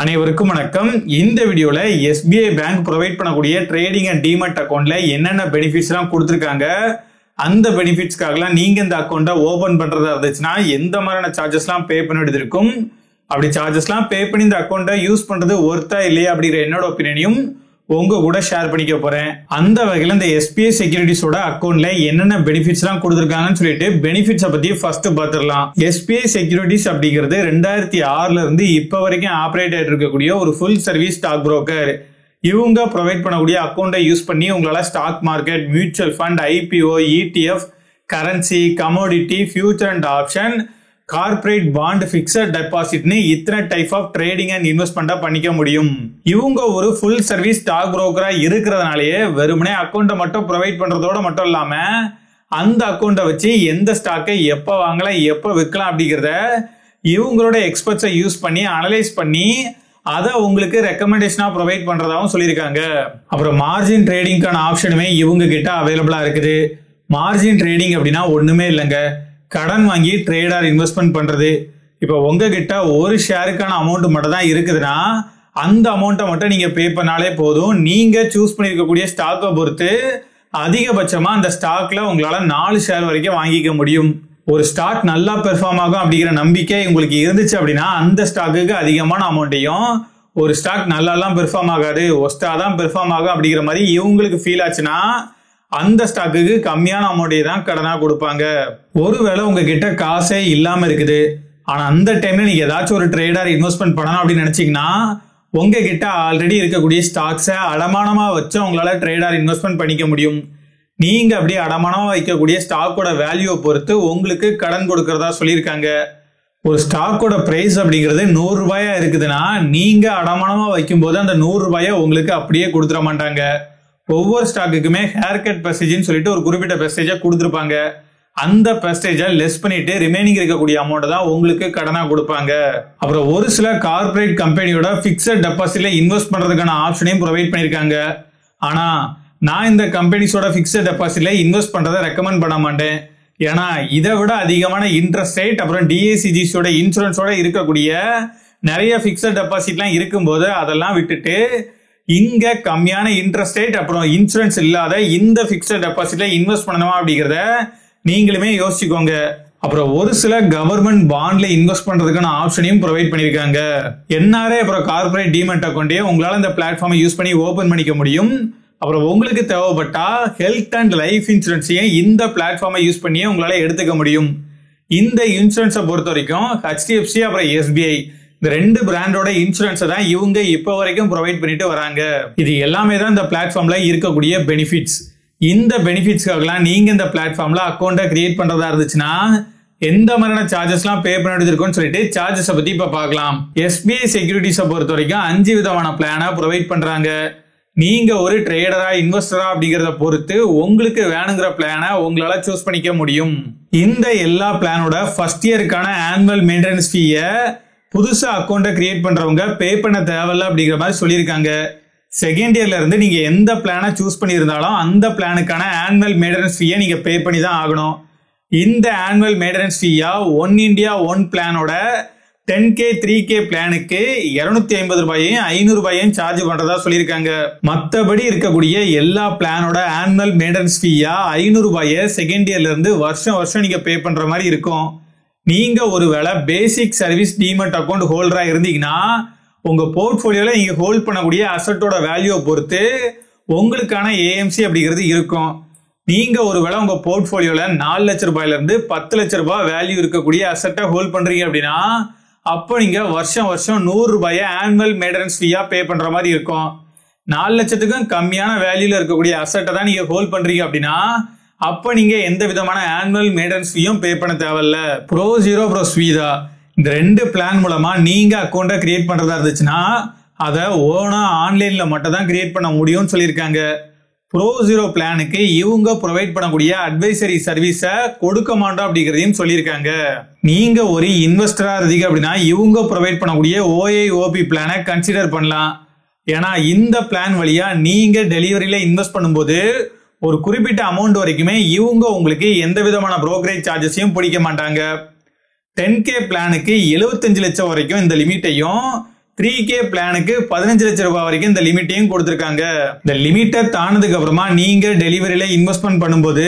அனைவருக்கும் வணக்கம். இந்த வீடியோல SBI பேங்க் ப்ரொவைட் பண்ணக்கூடிய ட்ரேடிங் அண்ட் டிமேட் அக்கௌண்ட்ல என்னென்ன பெனிஃபிட்ஸ் எல்லாம் கொடுத்திருக்காங்க, அந்த பெனிஃபிட்ஸ்க்காகலாம் நீங்க இந்த அக்கௌண்ட்டை ஓபன் பண்றதா இருந்துச்சுன்னா எந்த மாதிரியான சார்ஜஸ் எல்லாம் பே பண்ண வேண்டியது இருக்கும், அப்படி சார்ஜஸ் எல்லாம் பே பண்ணி இந்த அக்கௌண்ட்டை யூஸ் பண்றது ஒர்த்தா இல்லையா அப்படிங்கிற என்னோட ஒப்பீனியனையும் உங்க கூட ஷேர் பண்ணிக்க போறேன். அந்த வகையில இந்த SBI செக்யூரிட்டிஸோட அக்கௌண்ட்ல என்னென்ன பெனிஃபிட்ஸ் எல்லாம் கொடுத்திருக்காங்கன்னு சொல்லிட்டு பெனிஃபிட்ஸை பத்தி ஃபர்ஸ்ட் பார்த்துடலாம். SBI செக்யூரிட்டிஸ் அப்படிங்கிறது 2006ல இருந்து இப்ப வரைக்கும் ஆபரேட் ஆயிட்டு இருக்கக்கூடிய ஒரு ஃபுல் சர்வீஸ் ஸ்டாக் புரோக்கர். இவங்க ப்ரொவைட் பண்ணக்கூடிய அக்கௌண்ட்டை யூஸ் பண்ணி உங்களால stock market, mutual fund, IPO, ETF, currency, commodity, future and option, corporate bond, fixed டெபாசிட்னு இத்தனை டைப் ஆஃப் ட்ரேடிங் அண்ட் இன்வெஸ்ட்மெண்ட்டா பண்ணிக்க முடியும். இவங்க ஒரு ஃபுல் சர்வீஸ் ஸ்டாக் புரோக்கரா இருக்கிறதுனாலயே வெறுமனே அக்கௌண்ட்டை மட்டும் ப்ரொவைட் பண்றதோட மட்டும் இல்லாம அந்த அக்கௌண்ட்டை வச்சு எந்த ஸ்டாக்கை எப்ப வாங்கலாம், எப்ப விற்கலாம் அப்படிங்கிறத இவங்களோட எக்ஸ்பர்ட்ஸை யூஸ் பண்ணி அனலைஸ் பண்ணி அதை உங்களுக்கு ரெக்கமெண்டேஷனா ப்ரொவைட் பண்றதாவும் சொல்லியிருக்காங்க. அப்புறம் மார்ஜின் ட்ரேடிங்கான ஆப்ஷனுமே இவங்க கிட்ட அவைலபிளா இருக்குது. மார்ஜின் ட்ரேடிங் அப்படின்னா ஒண்ணுமே இல்லைங்க, கடன் வாங்கி ட்ரேடர் இன்வெஸ்ட்மெண்ட் பண்றது. இப்போ உங்ககிட்ட ஒரு ஷேருக்கான அமௌண்ட் மட்டும் தான் இருக்குதுன்னா அந்த அமௌண்ட்டை மட்டும் நீங்க பே பண்ணாலே போதும். நீங்க சூஸ் பண்ணிருக்கக்கூடிய ஸ்டாக்கை பொறுத்து அதிகபட்சமா அந்த ஸ்டாக்ல உங்களால 4 ஷேர் வரைக்கும் வாங்கிக்க முடியும். ஒரு ஸ்டாக் நல்லா பெர்ஃபார்ம் ஆகும் அப்படிங்கிற நம்பிக்கை உங்களுக்கு இருந்துச்சு அப்படின்னா அந்த ஸ்டாக்குக்கு அதிகமான அமௌண்ட்டையும், ஒரு ஸ்டாக் நல்லாலாம் பெர்ஃபார்ம் ஆகாது, ஒஸ்டா தான் பெர்ஃபார்ம் ஆகும் அப்படிங்கிற மாதிரி இவங்களுக்கு ஃபீல் ஆச்சுன்னா அந்த ஸ்டாக்குக்கு கம்மியான அமௌண்ட்டை தான் கடனா கொடுப்பாங்க. ஒருவேளை உங்ககிட்ட காசே இல்லாம இருக்குது, ஆனா அந்த டைம்ல நீங்க ஏதாச்சும் ஒரு ட்ரேடர் இன்வெஸ்ட்மெண்ட் பண்ணணும் அப்படின்னு நினைச்சீங்கன்னா உங்ககிட்ட ஆல்ரெடி இருக்கக்கூடிய ஸ்டாக்ஸை அடமானமா வச்சு உங்களால ட்ரேடர் இன்வெஸ்ட்மெண்ட் பண்ணிக்க முடியும். நீங்க அப்படியே அடமானமா வைக்கக்கூடிய ஸ்டாக்கோட வேல்யூவை பொறுத்து உங்களுக்கு கடன் கொடுக்கறதா சொல்லியிருக்காங்க. ஒரு ஸ்டாக்கோட பிரைஸ் அப்படிங்கிறது 100 ரூபாயா இருக்குதுன்னா நீங்க அடமானமா வைக்கும் போது அந்த 100 ரூபாயை உங்களுக்கு அப்படியே கொடுத்துட மாட்டாங்க. ஒவ்வொரு ஸ்டாக்குக்குமே ஹேர் கட் பெர்சேஜ்னு சொல்லிட்டு ஒரு குறிப்பிட்ட பெர்சேஜா கொடுத்துருப்பாங்க. அந்த பெர்சேஜை லெஸ் பண்ணிட்டு ரிமைனிங் இருக்கக்கூடிய அமௌண்ட் தான் உங்களுக்கு கடனா கொடுப்பாங்க. அப்புறம் ஒரு சில கார்பரேட் கம்பெனியோட பிக்சட் டெபாசிட்ல இன்வெஸ்ட் பண்றதுக்கான ஆப்ஷனையும் ப்ரொவைட் பண்ணிருக்காங்க. ஆனா நான் இந்த கம்பெனிஸோட பிக்சட் டெபாசிட்ல இன்வெஸ்ட் பண்றதை ரெக்கமெண்ட் பண்ண மாட்டேன். ஏன்னா இதை விட அதிகமான இன்ட்ரெஸ்ட் ரேட் அப்புறம் DICGஸோட இன்சூரன்ஸோட இருக்கக்கூடிய நிறைய பிக்சட் டெபாசிட்லாம் இருக்கும்போது அதெல்லாம் விட்டுட்டு இங்க கம்மியான இன்ட்ரெஸ்ட் ரேட் அப்புறம் இன்சூரன்ஸ் இல்லாத இந்த பிக்சட் டெபாசிட்ல இன்வெஸ்ட் பண்ணணுமா அப்படிங்கறத நீங்களுமே யோசிச்சுக்கோங்க. அப்புறம் ஒரு சில கவர்மெண்ட் பாண்ட்ல இன்வெஸ்ட் பண்றதுக்கான ஆப்ஷனையும் ப்ரொவைட் பண்ணிருக்காங்க. NRA அப்புறம் கார்பரேட் டிமேட் அக்கௌண்ட்டே உங்களால இந்த பிளாட்ஃபார்மை யூஸ் பண்ணி ஓபன் பண்ணிக்க முடியும். அப்புறம் உங்களுக்கு தேவைப்பட்டா ஹெல்த் அண்ட் லைஃப் இன்சூரன்ஸையும் இந்த பிளாட்ஃபார்மை யூஸ் பண்ணியே உங்களால எடுத்துக்க முடியும். இந்த இன்சூரன்ஸை பொறுத்த வரைக்கும் HDFC அப்புறம் SBI இந்த 2 பிராண்டோட இன்சூரன்ஸை தான் இவங்க இப்ப வரைக்கும் ப்ரொவைட் பண்ணிட்டு வராங்க. இது எல்லாமே தான் இந்த பிளாட்ஃபார்ம்ல இருக்கக்கூடிய பெனிஃபிட்ஸ். இந்த பெனிஃபிட்ஸ்க்காகலாம் நீங்க இந்த பிளாட்ஃபார்ம்ல அக்கௌண்ட்டை கிரியேட் பண்றதா இருந்துச்சுன்னா எந்த மாதிரியான சார்ஜஸ் எல்லாம் பே பண்ண வேண்டியது இருக்கும்னு சொல்லிட்டு சார்ஜஸை பத்தி இப்ப பார்க்கலாம். SBI செக்யூரிட்டிஸை பொறுத்த வரைக்கும் 5 விதமான பிளானை ப்ரொவைட் பண்றாங்க. நீங்க ஒரு ட்ரேடரா இன்வெஸ்டரா அப்படிங்கறத பொறுத்து உங்களுக்கு வேணுங்கிற பிளானை உங்களால சூஸ் பண்ணிக்க முடியும். இந்த எல்லா பிளானோட ஃபர்ஸ்ட் இயருக்கான ஆனுவல் மெயின்டெனன்ஸ் ஃபீயை புதுசா அக்கௌண்ட்டை கிரியேட் பண்றவங்க பே பண்ண தேவையில்ல அப்படிங்கிற மாதிரி சொல்லியிருக்காங்க. செகண்ட் இயர்ல இருந்து நீங்க எந்த பிளானை சூஸ் பண்ணியிருந்தாலும் அந்த பிளானுக்கான ஆனுவல் மெயின்டெனன்ஸ் ஃபீயை நீங்க பே பண்ணி தான் ஆகணும். இந்த ஆனுவல் மெயின்டெனன்ஸ் ஃபீயா ஒன் இந்தியா ஒன் பிளானோட 10K 3K பிளானுக்கு 250 ரூபாயையும் 500 ரூபாயையும் சார்ஜ் பண்றதா சொல்லியிருக்காங்க. மற்றபடி இருக்கக்கூடிய எல்லா பிளானோட ஆனுவல் மெயின்டெனன்ஸ் ஃபீயா 500 ரூபாயை செகண்ட் இயர்ல இருந்து வருஷம் வருஷம் நீங்க பே பண்ற மாதிரி இருக்கும். நீங்க ஒருவேளை பேசிக் சர்வீஸ் டிமேட் அக்கௌண்ட் ஹோல்டரா இருந்தீங்கன்னா உங்க போர்ட்போலியோல நீங்க ஹோல்ட் பண்ணக்கூடிய அசட்டோட வேல்யூவை பொறுத்து உங்களுக்கான AMC அப்படிங்கிறது இருக்கும். நீங்க ஒருவேளை உங்க போர்ட்போலியோல 4 லட்சம் ரூபாயில இருந்து 10 லட்சம் ரூபாய் வேல்யூ இருக்கக்கூடிய அசட்டை ஹோல்ட் பண்றீங்க அப்படின்னா அப்போ நீங்க வருஷம் வருஷம் 100 ரூபாயை ஆனுவல் மெயின்டெனன்ஸ் ஃபீயா பே பண்ற மாதிரி இருக்கும். 4 லட்சத்துக்கும் கம்மியான வேல்யூல இருக்கக்கூடிய அசட்டை தான் நீங்க ஹோல்ட் பண்றீங்க அப்படின்னா அப்ப நீங்க எந்த விதமான ஆனுவல் மெயின்டெனன்ஸ் ஃபீயும் பே பண்ண தேவையில்ல. ப்ரோ ஜீரோ ப்ரோ ஸ்வீதா இந்த 2 பிளான் மூலமா நீங்க அக்கௌண்ட்டை கிரியேட் பண்றதா இருந்துச்சுன்னா அதை ஓனா ஆன்லைன்ல மட்டும் தான் கிரியேட் பண்ண முடியும்னு சொல்லியிருக்காங்க. ப்ரோ ஜீரோ பிளானுக்கு இவங்க ப்ரொவைட் பண்ணக்கூடிய அட்வைசரி சர்வீஸை கொடுக்க மாட்டோம் அப்படிங்கிறதையும் சொல்லியிருக்காங்க. நீங்க ஒரு இன்வெஸ்டரா இருந்தீங்க அப்படின்னா இவங்க ப்ரொவைட் பண்ணக்கூடிய OIOP பிளானை கன்சிடர் பண்ணலாம். ஏன்னா இந்த பிளான் வழியா நீங்க டெலிவரியில இன்வெஸ்ட் பண்ணும்போது ஒரு குறிப்பிட்ட அமௌண்ட் வரைக்குமே இவங்க உங்களுக்கு எந்த விதமான புரோக்கரேஜ் சார்ஜஸையும் பிடிக்க மாட்டாங்க. 10K பிளானுக்கு 75 லட்சம் வரைக்கும் இந்த லிமிட்டையும் 3K பிளானுக்கு 15 லட்சம் ரூபாய் வரைக்கும் இந்த லிமிட்டையும் கொடுத்திருக்காங்க. இந்த லிமிட்டை தாண்டதுக்கு அப்புறமா நீங்க டெலிவரியில இன்வெஸ்ட்மெண்ட் பண்ணும்போது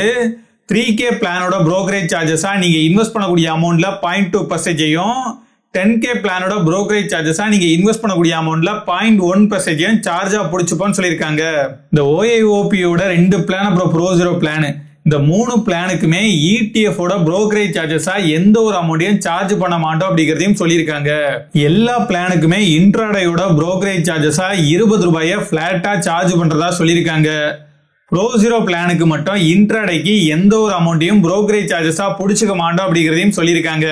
3K பிளானோட brokerage சார்ஜஸா நீங்க இன்வெஸ்ட் பண்ணக்கூடிய அமௌண்ட்ல 0.2%, 10K பிளானோட brokerage சார்ஜஸா நீங்க இன்வெஸ்ட் பண்ணக்கூடிய அமௌண்ட்ல 0.1% சார்ஜா புடிச்சுப்போன்னு சொல்லியிருக்காங்க. இந்த OIOPயோட 2 பிளான் அப்புறம் Pro-Zero பிளான், இந்த 3 பிளானுக்குமே ETF ஓட brokerage சார்ஜஸா எந்த ஒரு அமௌண்ட்டையும் சார்ஜ் பண்ண மாட்டோம் அப்படிங்கறதையும் சொல்லியிருக்காங்க. எல்லா பிளானுக்குமே இன்ட்ராடேயோட brokerage சார்ஜஸா 20 ரூபாயை பிளாட்டா சார்ஜ் பண்றதா சொல்லியிருக்காங்க. Pro-Zero பிளானுக்கு மட்டும் இன்ட்ராடேக்கு எந்த ஒரு அமௌண்ட்டையும் brokerage சார்ஜஸா புடிச்சுக்க மாட்டோம் அப்படிங்கறதையும் சொல்லியிருக்காங்க.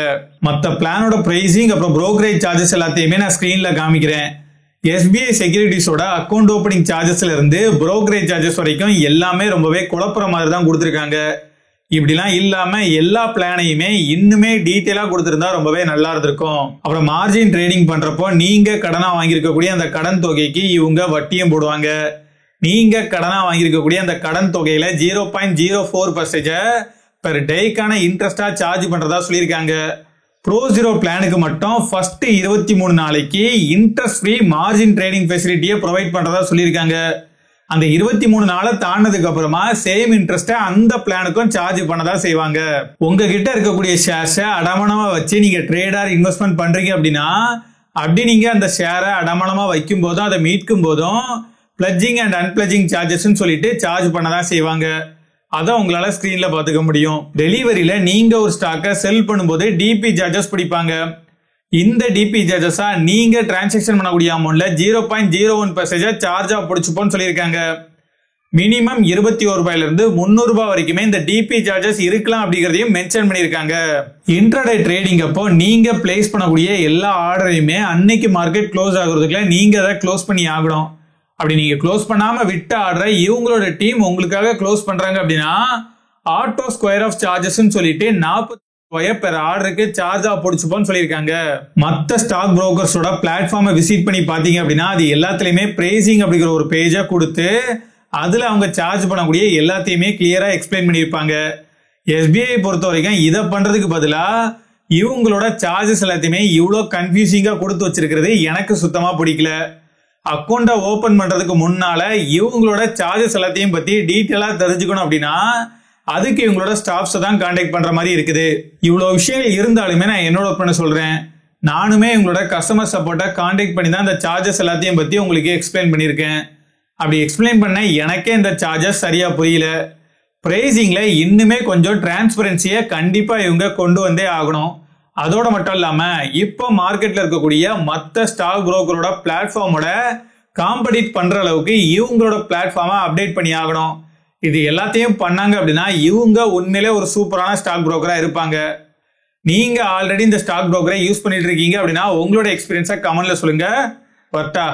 மத்த பிளானோட பிரைசிங் அப்புறம் brokerage சார்ஜஸ் எல்லாத்தையுமே நான் ஸ்கிரீன்ல காமிக்கிறேன். SBI செக்யூரிட்டிஸோட அக்கவுண்ட் ஓபனிங் சார்ஜஸ்ல இருந்து brokerage சார்ஜஸ் வரைக்கும் எல்லாமே ரொம்பவே குழப்பற மாதிரி தான் கொடுத்திருக்காங்க. இப்படிலாம் இல்லாம எல்லா பிளானையுமே இன்னுமே டீடைலா கொடுத்திருந்தா ரொம்பவே நல்லா இருந்திருக்கும். அப்புறம் மார்ஜின் ட்ரேடிங் பண்றப்போ நீங்க கடனா வாங்கியிருக்கக்கூடிய அந்த கடன் தொகைக்கு இவங்க வட்டியும் போடுவாங்க. நீங்க கடனா வாங்கியிருக்கக்கூடிய அந்த கடன் தொகையில 0.04% பெர் டேக்கான இன்ட்ரெஸ்டா சார்ஜ் பண்றதா சொல்லியிருக்காங்க. Pro-Zero பிளானுக்கு மட்டும் ஃபர்ஸ்ட் 23 நாளைக்கு இன்ட்ரெஸ்ட் ஃப்ரீ மார்ஜின் ட்ரேடிங் ஃபெசிலிட்டியை ப்ரொவைட் பண்றதா சொல்லியிருக்காங்க. அந்த 23 நாளை தாண்டதுக்கு அப்புறமா சேம் இன்ட்ரெஸ்ட அந்த பிளானுக்கும் சார்ஜ் பண்ணதா செய்வாங்க. உங்ககிட்ட இருக்கக்கூடிய ஷேர்ஸை அடமானமா வச்சு நீங்க ட்ரேடர் இன்வெஸ்ட்மெண்ட் பண்றீங்க அப்படின்னா அப்படி நீங்க அந்த ஷேரை அடமானமா வைக்கும் போதும் அதை மீட்கும் போதும் பிளட்ஜிங் அண்ட் அன்பிளட்ஜிங் சார்ஜஸ் சொல்லிட்டு சார்ஜ் பண்ணதான் செய்வாங்க. அதான் உங்களால ஸ்கிரீன்ல பாத்துக்க முடியும். டெலிவரியில நீங்க ஒரு ஸ்டாக்கை செல் பண்ணும்போது டிபி சார்ஜஸ் பிடிப்பாங்க. இந்த டிபி சார்ஜஸா நீங்க டிரான்சாக்சன் பண்ணக்கூடிய அமௌண்ட்ல 0.01% சார்ஜா பிடிச்சுப்போன்னு சொல்லியிருக்காங்க. மினிமம் 21 ரூபாயில இருந்து 300 ரூபாய் வரைக்குமே இந்த டிபி சார்ஜஸ் இருக்கலாம் அப்படிங்கறதையும் மென்ஷன் பண்ணியிருக்காங்க. இன்ட்ராடே ட்ரேடிங் அப்போ நீங்க பிளேஸ் பண்ணக்கூடிய எல்லா ஆர்டரையுமே அன்னைக்கு மார்க்கெட் க்ளோஸ் ஆகுறதுக்குள்ள நீங்க அதை க்ளோஸ் பண்ணி ஆகணும். அப்படி நீங்க க்ளோஸ் பண்ணாம விட்ட ஆர்டரை இவங்களோட டீம் உங்களுக்காக க்ளோஸ் பண்றாங்க அப்படின்னா ஆட்டோ ஸ்கொயர் ஆஃப் சார்ஜஸ் சொல்லிட்டு 40 ரூபாய் பெர் ஆர்டருக்கு சார்ஜா போடுச்சுப்போன்னு சொல்லியிருக்காங்க. மத்த ஸ்டாக் புரோக்கர்ஸோட பிளாட்ஃபார்மை விசிட் பண்ணி பாத்தீங்க அப்படின்னா அது எல்லாத்துலயுமே பிரைசிங் அப்படிங்கிற ஒரு பேஜா கொடுத்து அதுல அவங்க சார்ஜ் பண்ணக்கூடிய எல்லாத்தையுமே கிளியரா எக்ஸ்பிளைன் பண்ணியிருப்பாங்க. SBI பொறுத்த வரைக்கும் இதை பண்றதுக்கு பதிலா இவங்களோட சார்ஜஸ் எல்லாத்தையுமே இவ்வளோ கன்ஃபியூசிங்கா கொடுத்து வச்சிருக்கிறது எனக்கு சுத்தமா பிடிக்கல. அக்கௌண்ட்டை ஓபன் பண்றதுக்கு முன்னால இவங்களோட சார்ஜஸ் எல்லாத்தையும் பத்தி டீட்டெயிலா தெரிஞ்சுக்கணும் அப்படின்னா அதுக்கு இவங்களோட ஸ்டாஃப்ஸை தான் கான்டாக்ட் பண்ற மாதிரி இருக்குது. இவ்வளவு விஷயங்கள் இருந்தாலுமே நான் என்னோட ஒப்பீனியன் சொல்றேன். நானுமே இவங்களோட கஸ்டமர் சப்போர்ட்டை கான்டாக்ட் பண்ணி தான் இந்த சார்ஜஸ் எல்லாத்தையும் பத்தி உங்களுக்கு எக்ஸ்பிளைன் பண்ணியிருக்கேன். அப்படி எக்ஸ்பிளைன் பண்ண எனக்கே இந்த சார்ஜஸ் சரியா புரியல. பிரைசிங்ல இன்னுமே கொஞ்சம் டிரான்ஸ்பரன்சியை கண்டிப்பா இவங்க கொண்டு வந்தே ஆகணும். அதோட மட்டும் இல்லாம இப்போ மார்க்கெட்ல இருக்கக்கூடிய மத்த ஸ்டாக் புரோக்கரோட பிளாட்ஃபார்மோட காம்படிட் பண்ற அளவுக்கு இவங்களோட பிளாட்ஃபார்மை அப்டேட் பண்ணி ஆகணும். இது எல்லாத்தையும் பண்ணாங்க அப்படின்னா இவங்க உண்மையிலே ஒரு சூப்பரான ஸ்டாக் புரோக்கரா இருப்பாங்க. நீங்க ஆல்ரெடி இந்த ஸ்டாக் புரோக்கரை யூஸ் பண்ணிட்டு இருக்கீங்க அப்படின்னா உங்களோட எக்ஸ்பீரியன்ஸை கமெண்ட்ல சொல்லுங்க. வர்த்தா.